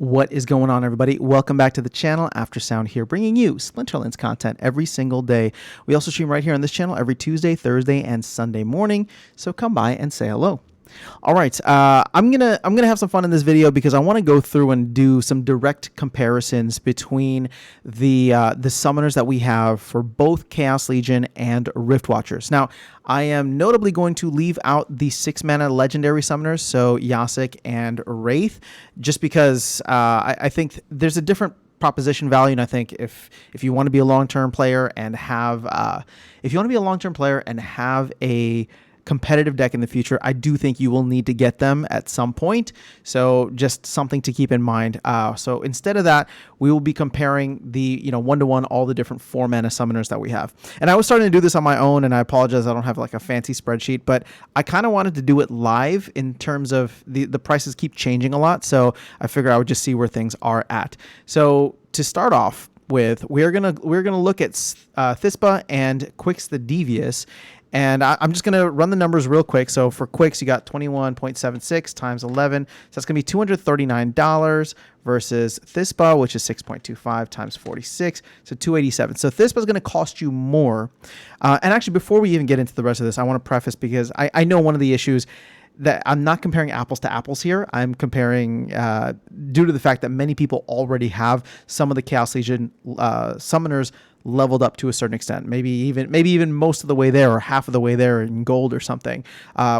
What is going on, everybody? Welcome back to the channel. After Sound here, bringing you Splinterlands content every single day. We also stream right here on this channel every Tuesday, Thursday, and Sunday morning. So come by and say hello. All right, I'm gonna have some fun in this video because I want to go through and do some direct comparisons between the summoners that we have for both Chaos Legion and Riftwatchers. Now, I am notably going to leave out the 6-mana legendary summoners, so Yasik and Wraith, just because I think there's a different proposition value, and I think if you want to be a long-term player and have a competitive deck in the future, I do think you will need to get them at some point. So just something to keep in mind. So instead of that, we will be comparing the one-to-one all the different 4-mana summoners that we have. And I was starting to do this on my own, and I apologize I don't have like a fancy spreadsheet, but I kind of wanted to do it live in terms of the prices keep changing a lot. So I figured I would just see where things are at. So to start off with, we're gonna look at Fispa and Quicks the Devious. And I'm just going to run the numbers real quick. So for Quicks, you got 21.76 times 11. So that's going to be $239 versus Fispa, which is 6.25 times 46. So $287. So Fispa is going to cost you more. And actually, before we even get into the rest of this, I want to preface because I know one of the issues that I'm not comparing apples to apples here. I'm comparing due to the fact that many people already have some of the Chaos Legion summoners leveled up to a certain extent, maybe even most of the way there or half of the way there in gold or something,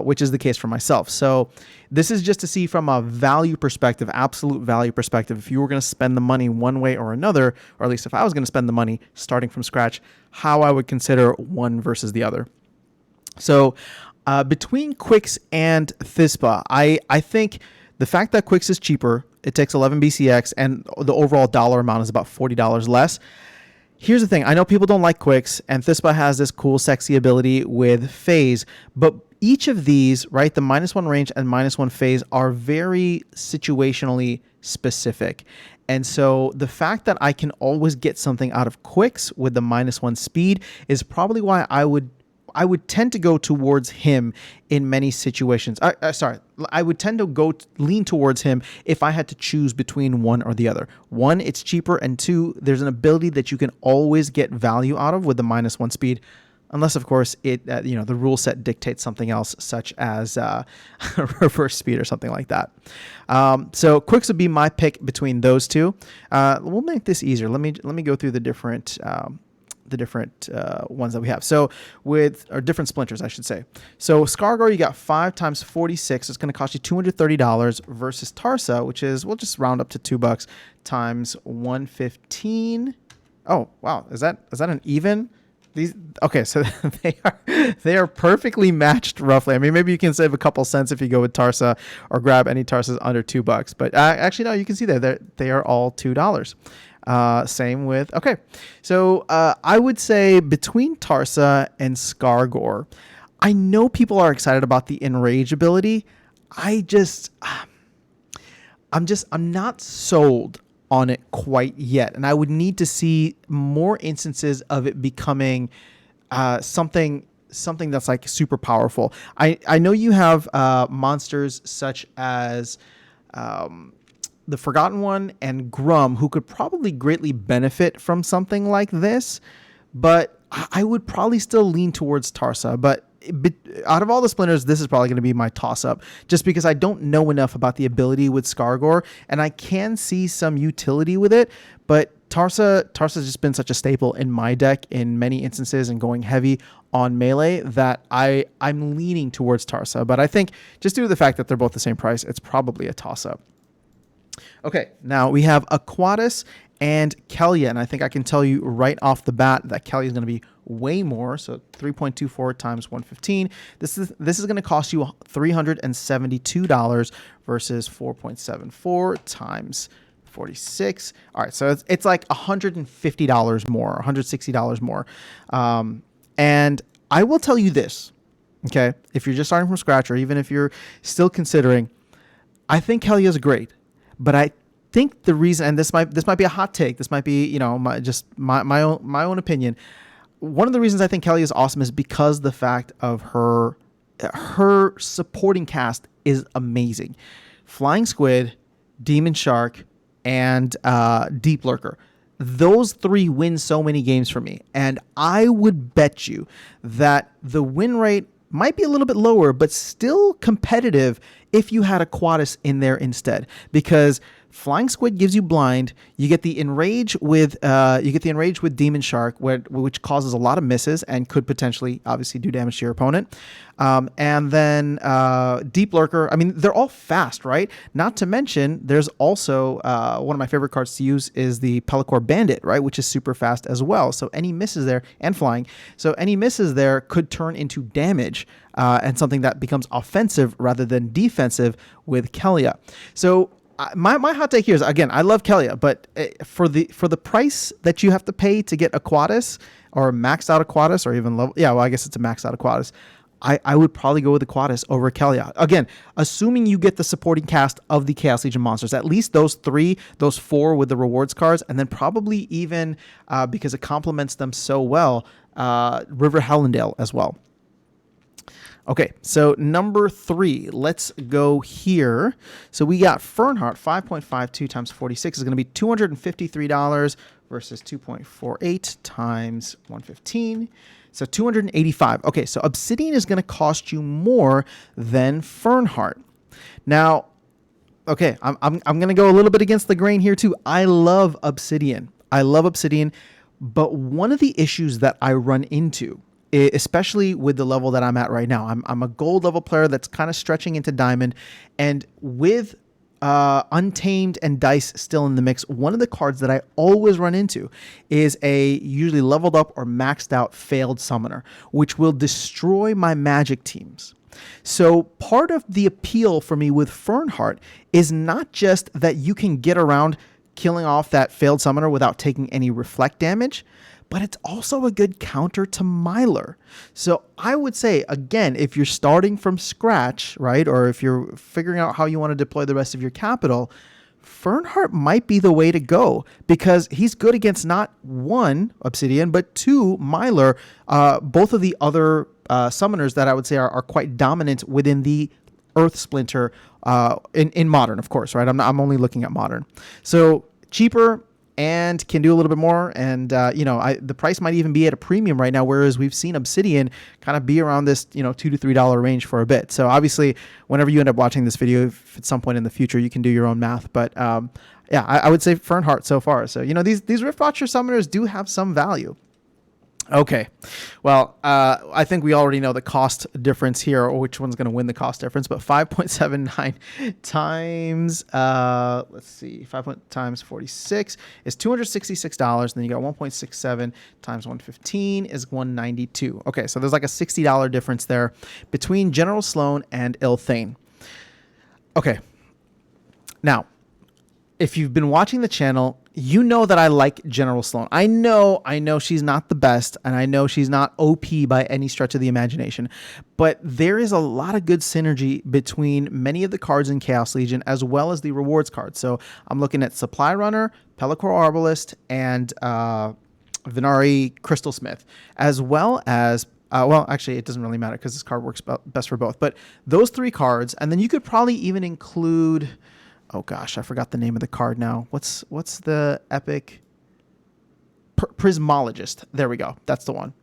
which is the case for myself. So this is just to see from a value perspective, absolute value perspective, if you were going to spend the money one way or another, or at least if I was going to spend the money starting from scratch, how I would consider one versus the other. So between Quicks and Fispa, I think the fact that Quicks is cheaper, it takes 11 BCX, and the overall dollar amount is about $40 less. Here's the thing. I know people don't like Quicks, and Fispa has this cool, sexy ability with phase, but each of these, right, the -1 range and -1 phase are very situationally specific. And so the fact that I can always get something out of Quicks with the -1 speed is probably why I would tend to go towards him in many situations. I would tend to lean towards him if I had to choose between one or the other. One, it's cheaper, and two, there's an ability that you can always get value out of with the -1 speed, unless of course it the rule set dictates something else, such as reverse speed or something like that. So Quicks would be my pick between those two. We'll make this easier. Let me go through the different ones that we have. So different splinters, I should say. So Skargor, you got 5 times 46. It's going to cost you $230 versus Tarsa, which is, we'll just round up to $2 times 115. Oh, wow. Is that an even? Okay, so they are perfectly matched roughly. I mean, maybe you can save a couple cents if you go with Tarsa or grab any Tarsas under $2. But actually, no, you can see that they are all $2. Same with, okay. So I would say between Tarsa and Skargor, I know people are excited about the Enrage ability. I'm not sold on it quite yet. And I would need to see more instances of it becoming something that's like super powerful. I know you have monsters such as the Forgotten One and Grum, who could probably greatly benefit from something like this, but I would probably still lean towards Tarsa. But out of all the splinters, this is probably going to be my toss-up, just because I don't know enough about the ability with Skargor, and I can see some utility with it, but Tarsa's just been such a staple in my deck in many instances and going heavy on melee that I'm leaning towards Tarsa. But I think just due to the fact that they're both the same price, it's probably a toss-up. Okay, now we have Aquatis and Kelia, and I think I can tell you right off the bat that Kelia is going to be way more, so 3.24 times 115. This is going to cost you $372 versus 4.74 times 46. All right, so it's like $150 more, $160 more. And I will tell you this, okay, if you're just starting from scratch or even if you're still considering, I think Kelia is great. But I think the reason, and this might be a hot take, this might be my own opinion. One of the reasons I think Kelia is awesome is because the fact of her supporting cast is amazing. Flying Squid, Demon Shark, and Deep Lurker. Those three win so many games for me. And I would bet you that the win rate might be a little bit lower, but still competitive if you had Aquatis in there instead. Because Flying Squid gives you blind. You get the enrage with Demon Shark, which causes a lot of misses and could potentially obviously do damage to your opponent. And then Deep Lurker. I mean, they're all fast, right? Not to mention, there's also one of my favorite cards to use is the Pelacor Bandit, right, which is super fast as well. So any misses there, and flying. So any misses there could turn into damage and something that becomes offensive rather than defensive with Kelia. So my hot take here is, again, I love Kelia, but for the price that you have to pay to get Aquatis or maxed out Aquatis or even level, I guess it's a maxed out Aquatis, I would probably go with Aquatis over Kelia. Again, assuming you get the supporting cast of the Chaos Legion monsters, at least those four with the rewards cards, and then probably even, because it complements them so well, River Hellendale as well. Okay, so number 3, let's go here. So we got Fernhardt, 5.52 times 46 is going to be $253 versus 2.48 times 115. So 285. Okay, so Obsidian is going to cost you more than Fernhardt. Now, okay, I'm going to go a little bit against the grain here too. I love Obsidian, but one of the issues that I run into, especially with the level that I'm at right now, I'm a gold level player that's kind of stretching into diamond, and with Untamed and Dice still in the mix, one of the cards that I always run into is a usually leveled up or maxed out failed summoner, which will destroy my magic teams. So part of the appeal for me with Fernhardt is not just that you can get around killing off that failed summoner without taking any reflect damage, but it's also a good counter to Mylar. So I would say, again, if you're starting from scratch, right, or if you're figuring out how you want to deploy the rest of your capital, Fernhardt might be the way to go, because he's good against not one Obsidian, but two Mylar, both of the other summoners that I would say are quite dominant within the Earth Splinter in Modern, of course, right? I'm only looking at Modern. So cheaper and can do a little bit more, and the price might even be at a premium right now, whereas we've seen Obsidian kind of be around this $2 to $3 range for a bit. So obviously, whenever you end up watching this video, if at some point in the future, you can do your own math, but I would say Fernhardt so far. So these Riftwatcher summoners do have some value. Okay, well, I think we already know the cost difference here, or which one's going to win the cost difference, but 5.79 times, let's see, 5 times 46 is $266, and then you got 1.67 times 115 is 192. Okay, so there's like a $60 difference there between General Sloan and Ilthane. Okay, now, if you've been watching the channel, you know that I like General Sloan. I know she's not the best, and I know she's not OP by any stretch of the imagination, but there is a lot of good synergy between many of the cards in Chaos Legion as well as the rewards cards. So I'm looking at Supply Runner, Pelacor Arbalist, and Venari Crystal Smith, as well as well, actually, it doesn't really matter because this card works best for both. But those 3 cards, and then you could probably even include, oh gosh, I forgot the name of the card now. What's the epic? Prismologist. There we go. That's the one.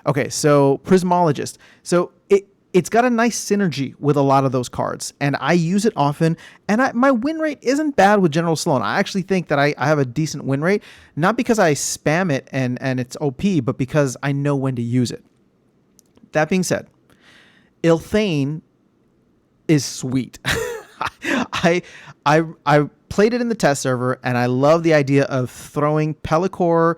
Okay, so Prismologist. So it's got a nice synergy with a lot of those cards, and I use it often, and my win rate isn't bad with General Sloan. I actually think that I have a decent win rate, not because I spam it and it's OP, but because I know when to use it. That being said, Ilthane is sweet. I played it in the test server, and I love the idea of throwing Pelacor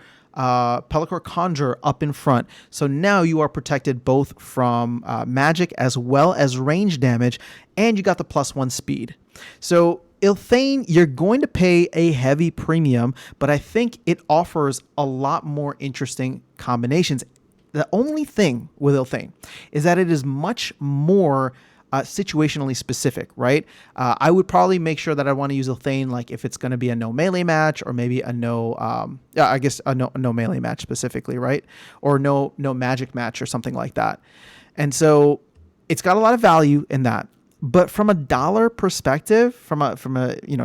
Conjure up in front. So now you are protected both from magic as well as range damage, and you got the +1 speed. So Ilthane, you're going to pay a heavy premium, but I think it offers a lot more interesting combinations. The only thing with Ilthane is that it is much more situationally specific, right? I would probably make sure that I want to use Ilthane, like if it's going to be a no melee match, or maybe a no melee match specifically, right? Or no magic match or something like that. And so it's got a lot of value in that. But from a dollar perspective, from a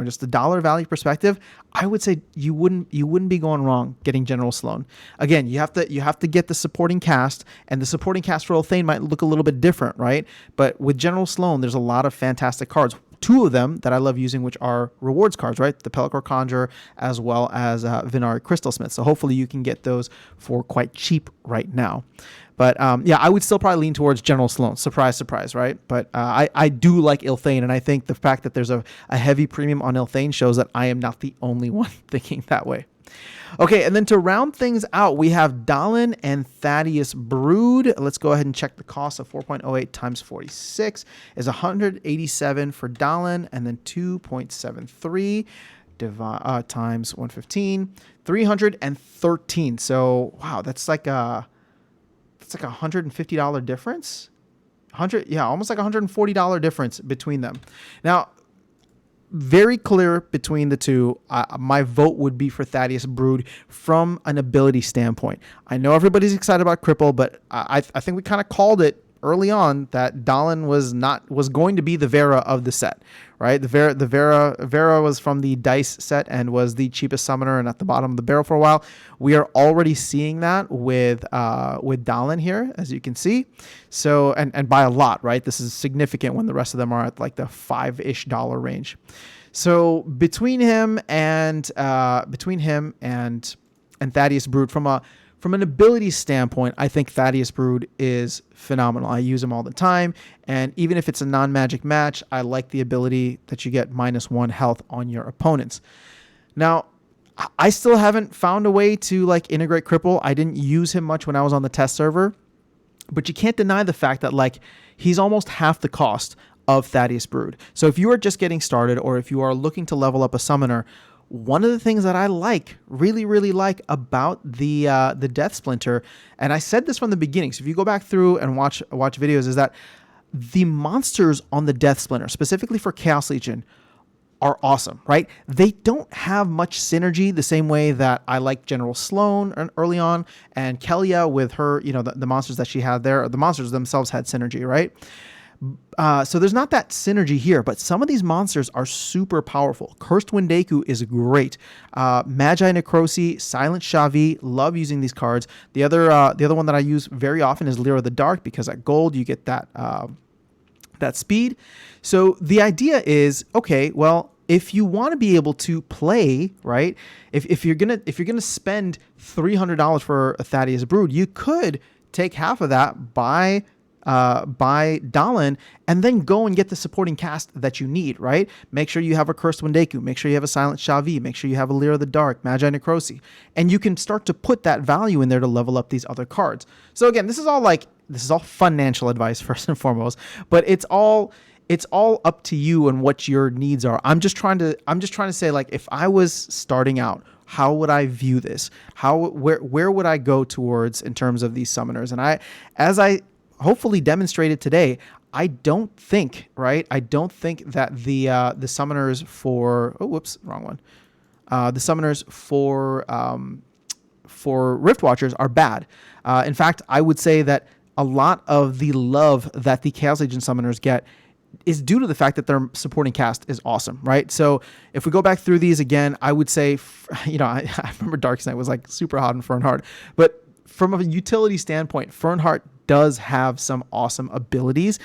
just a dollar value perspective, I would say you wouldn't be going wrong getting General Sloan. Again, you have to get the supporting cast, and the supporting cast for Elthane might look a little bit different, right? But with General Sloan, there's a lot of fantastic cards. Two of them that I love using, which are rewards cards, right? The Pelacor Conjurer as well as Vinari Crystalsmith. So hopefully you can get those for quite cheap right now. But I would still probably lean towards General Sloan. Surprise, surprise, right? But I do like Elthane, and I think the fact that there's a heavy premium on Elthane shows that I am not the only one thinking that way. Okay, and then to round things out, we have Dalin and Thaddeus Brood. Let's go ahead and check the cost of 4.08 times 46 is 187 for Dalin, and then 2.73 times 115, 313. So wow, that's like a $150 difference. Almost like $140 difference between them. Now, very clear between the two. My vote would be for Thaddeus Brood from an ability standpoint. I know everybody's excited about Cripple, but I think we kind of called it early on that Dalin was going to be the Vera of the set, right? The Vera was from the Dice set and was the cheapest summoner and at the bottom of the barrel for a while. We are already seeing that with Dalin here, as you can see. So and by a lot, right? This is significant when the rest of them are at like the $5-ish range. So between him and Thaddeus Brood from an ability standpoint, I think Thaddeus Brood is phenomenal. I use him all the time, and even if it's a non-magic match, I like the ability that you get -1 health on your opponents. Now, I still haven't found a way to like integrate Cripple. I didn't use him much when I was on the test server, but you can't deny the fact that like he's almost half the cost of Thaddeus Brood. So if you are just getting started, or if you are looking to level up a summoner, one of the things that I really like about the Death Splinter, and I said this from the beginning, so if you go back through and watch videos, is that the monsters on the Death Splinter, specifically for Chaos Legion, are awesome, right? They don't have much synergy the same way that I like General Sloan early on, and Kelia with her, the monsters that she had there, the monsters themselves had synergy, right? So there's not that synergy here, but some of these monsters are super powerful. Cursed Windeku is great. Magi Necrosi, Silent Shavi, love using these cards. The other one that I use very often is Lyra the Dark, because at gold you get that speed. So the idea is, okay, well, if you want to be able to play, right? If you're gonna spend $300 for a Thaddeus Brood, you could take half of that by Dalin, and then go and get the supporting cast that you need, right? Make sure you have a Cursed Windeku, make sure you have a Silent Shavi, make sure you have a Lyra the Dark, Magi Necrosi, and you can start to put that value in there to level up these other cards. So again, this is all financial advice first and foremost, but it's all up to you and what your needs are. I'm just trying to say, like, if I was starting out, how would I view this? Where would I go towards in terms of these summoners? And as I hopefully demonstrated today, I don't think that the summoners for the summoners for Riftwatchers are bad. In fact, I would say that a lot of the love that the Chaos Legion summoners get is due to the fact that their supporting cast is awesome, right? So if we go back through these again, I would say, I remember Dark Knight was like super hot in Fernhardt, but from a utility standpoint, Fernhardt does have some awesome abilities,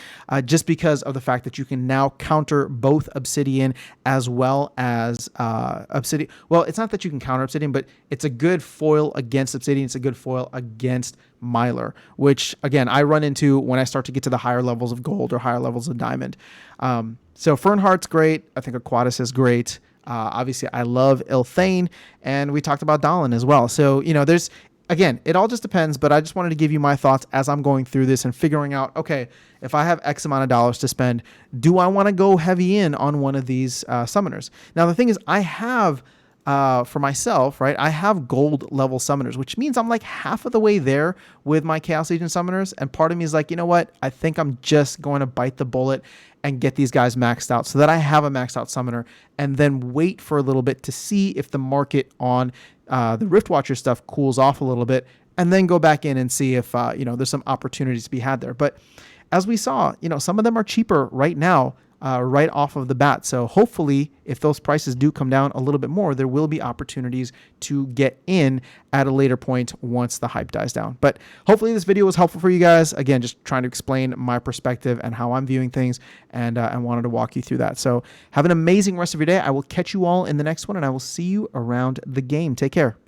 just because of the fact that you can now counter both Obsidian as well as Obsidian. Well, it's not that you can counter Obsidian, but it's a good foil against Obsidian. It's a good foil against Mylar, which again, I run into when I start to get to the higher levels of gold or higher levels of diamond. So Fernhardt's great. I think Aquatis is great. Obviously, I love Elthane, and we talked about Dalin as well. So, again, it all just depends, but I just wanted to give you my thoughts as I'm going through this and figuring out, okay, if I have X amount of dollars to spend, do I want to go heavy in on one of these summoners? Now, the thing is, I have, for myself, right, I have gold level summoners, which means I'm like half of the way there with my Chaos Legion summoners, and part of me is like, you know what, I think I'm just going to bite the bullet and get these guys maxed out so that I have a maxed out summoner, and then wait for a little bit to see if the market on the Riftwatcher stuff cools off a little bit, and then go back in and see if there's some opportunities to be had there. But as we saw, some of them are cheaper right now. right off of the bat. So hopefully, if those prices do come down a little bit more, there will be opportunities to get in at a later point once the hype dies down. But hopefully this video was helpful for you guys. Again, just trying to explain my perspective and how I'm viewing things, and wanted to walk you through that. So have an amazing rest of your day. I will catch you all in the next one, and I will see you around the game. Take care.